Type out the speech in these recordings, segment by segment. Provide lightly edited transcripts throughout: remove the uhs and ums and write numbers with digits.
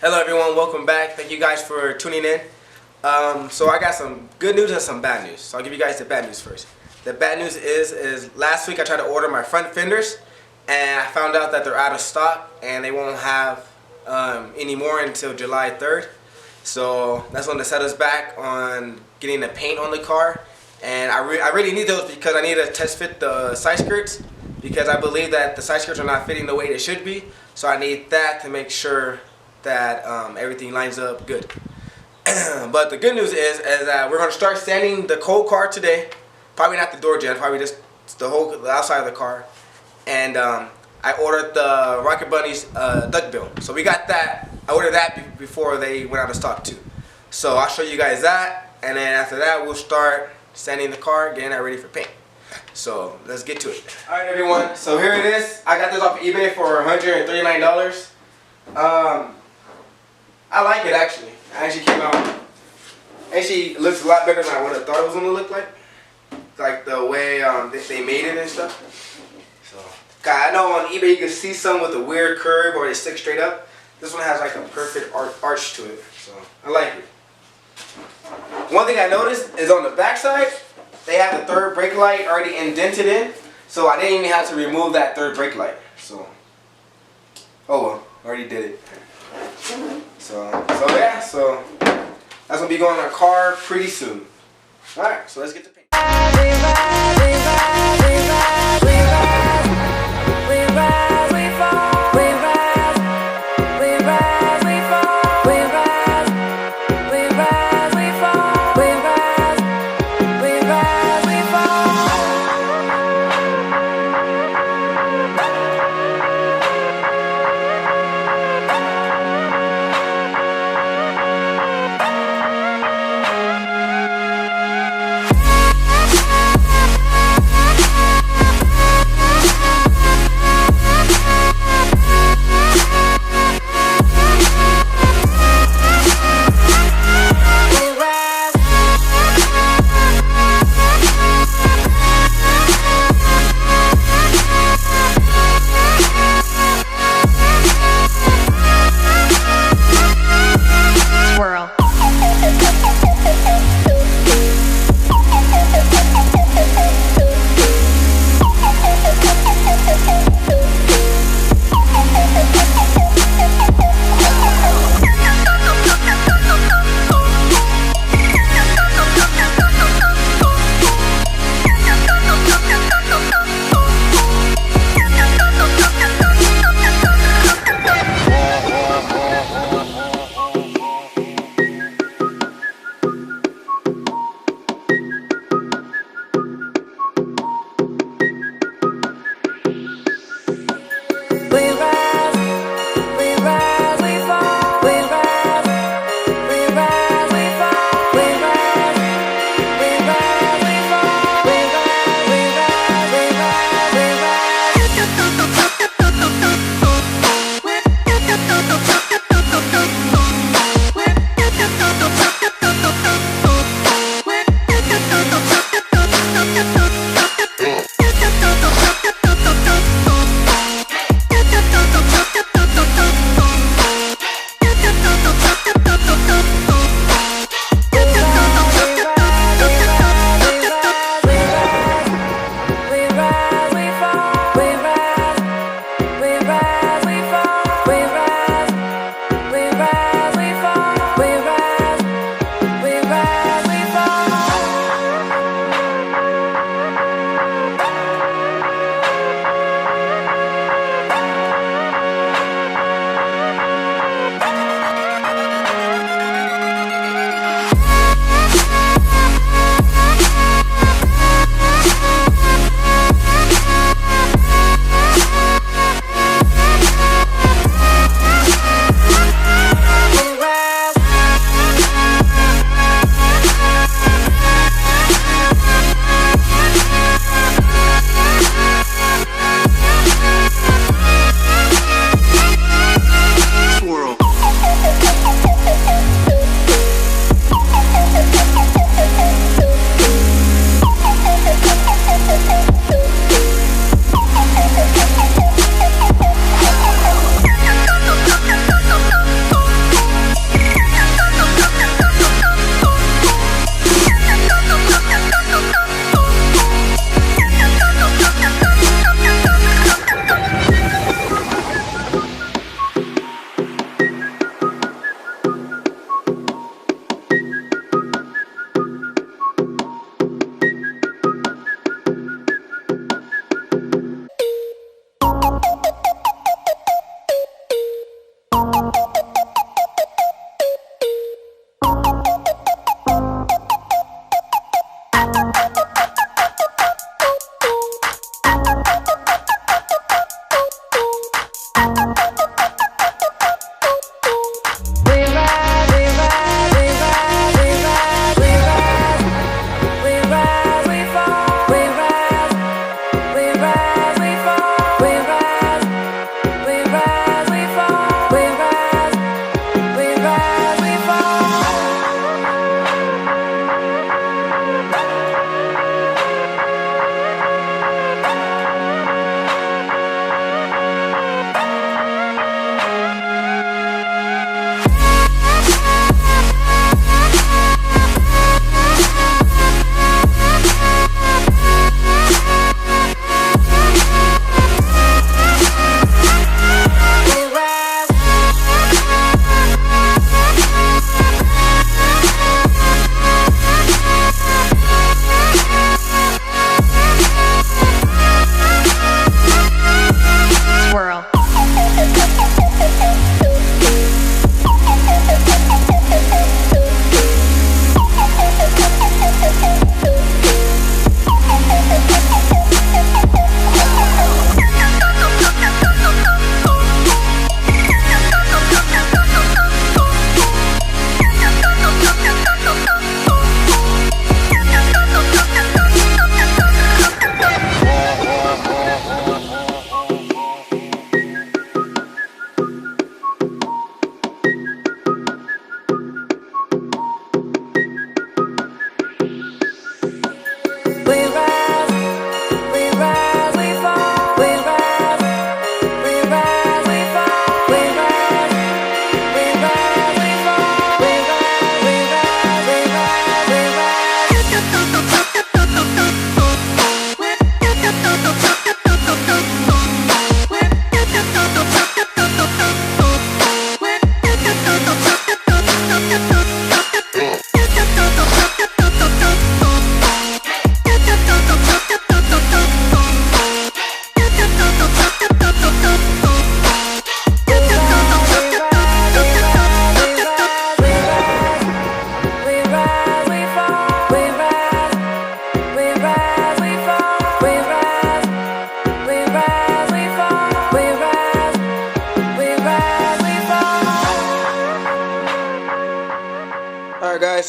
Hello everyone, welcome back. Thank you guys for tuning in. So I got some good news and some bad news. So I'll give you guys the bad news first. The bad news is last week I tried to order my front fenders and I found out that they're out of stock and they won't have any more until July 3rd. So that's going to set us back on getting the paint on the car. And I really need those because I need to test fit the side skirts because I believe that the side skirts are not fitting the way they should be. So I need that to make sure that everything lines up good. But the good news is that we're going to start sanding the whole car today. Probably not the door gen, probably just the outside of the car. And I ordered the Rocket Bunny's duckbill. So we got that. I ordered that before they went out of stock too. So I'll show you guys that. And then after that we'll start sanding the car, getting that ready for paint. So let's get to it. Alright everyone, so here it is. I got this off of eBay for $139. I like it actually. It actually came out. Actually looks a lot better than I would have thought it was gonna look like. Like the way they made it and stuff. So, I know on eBay you can see some with a weird curve or they stick straight up. This one has like a perfect arch to it. So I like it. One thing I noticed is on the back side they have the third brake light already indented in. So I didn't even have to remove that third brake light. So oh well, already did it. So yeah, so that's gonna be going in our car pretty soon. Alright, so let's get to paint.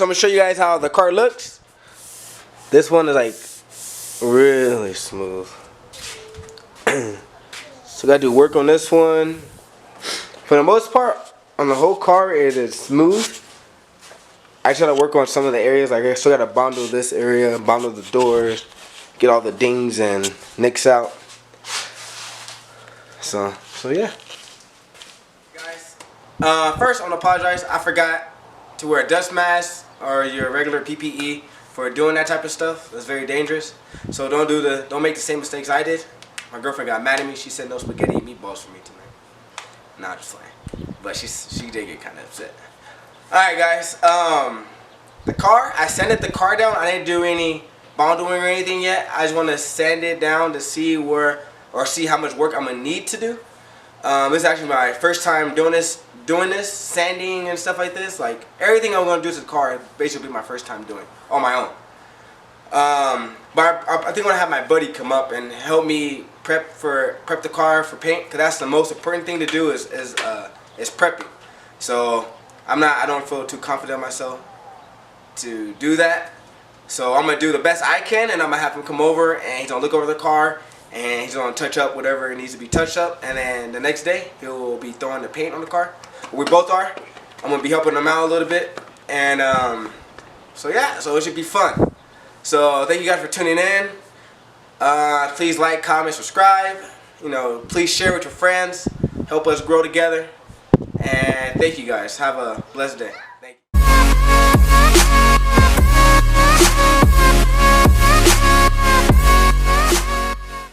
so I'm gonna show you guys how the car looks. This one is like really smooth. So gotta do work on this one. For the most part, on the whole car, it is smooth. I try to work on some of the areas. Like I still gotta bondle this area, bondle the doors, get all the dings and nicks out. So yeah. Guys, first I want to apologize. I forgot to wear a dust mask or your regular PPE for doing that type of stuff. That's very dangerous. So don't make the same mistakes I did. My girlfriend got mad at me. She said no spaghetti and meatballs for me tonight. Nah, just playing. But she did get kind of upset. Alright guys, the car, I sanded the car down. I didn't do any bonding or anything yet. I just want to sand it down to see see how much work I'm going to need to do. This is actually my first time doing this, sanding and stuff like this. Like everything I'm going to do to the car is basically my first time doing on my own. But I think I'm going to have my buddy come up and help me prep the car for paint, because that's the most important thing to do is prepping. So I don't feel too confident in myself to do that. So I'm gonna do the best I can, and I'm gonna have him come over and he's gonna look over the car and he's gonna touch up whatever needs to be touched up, and then the next day he'll be throwing the paint on the car. We both are. I'm gonna be helping him out a little bit, and so yeah, so it should be fun. So thank you guys for tuning in. Please like, comment, subscribe. Please share with your friends. Help us grow together. And thank you guys. Have a blessed day.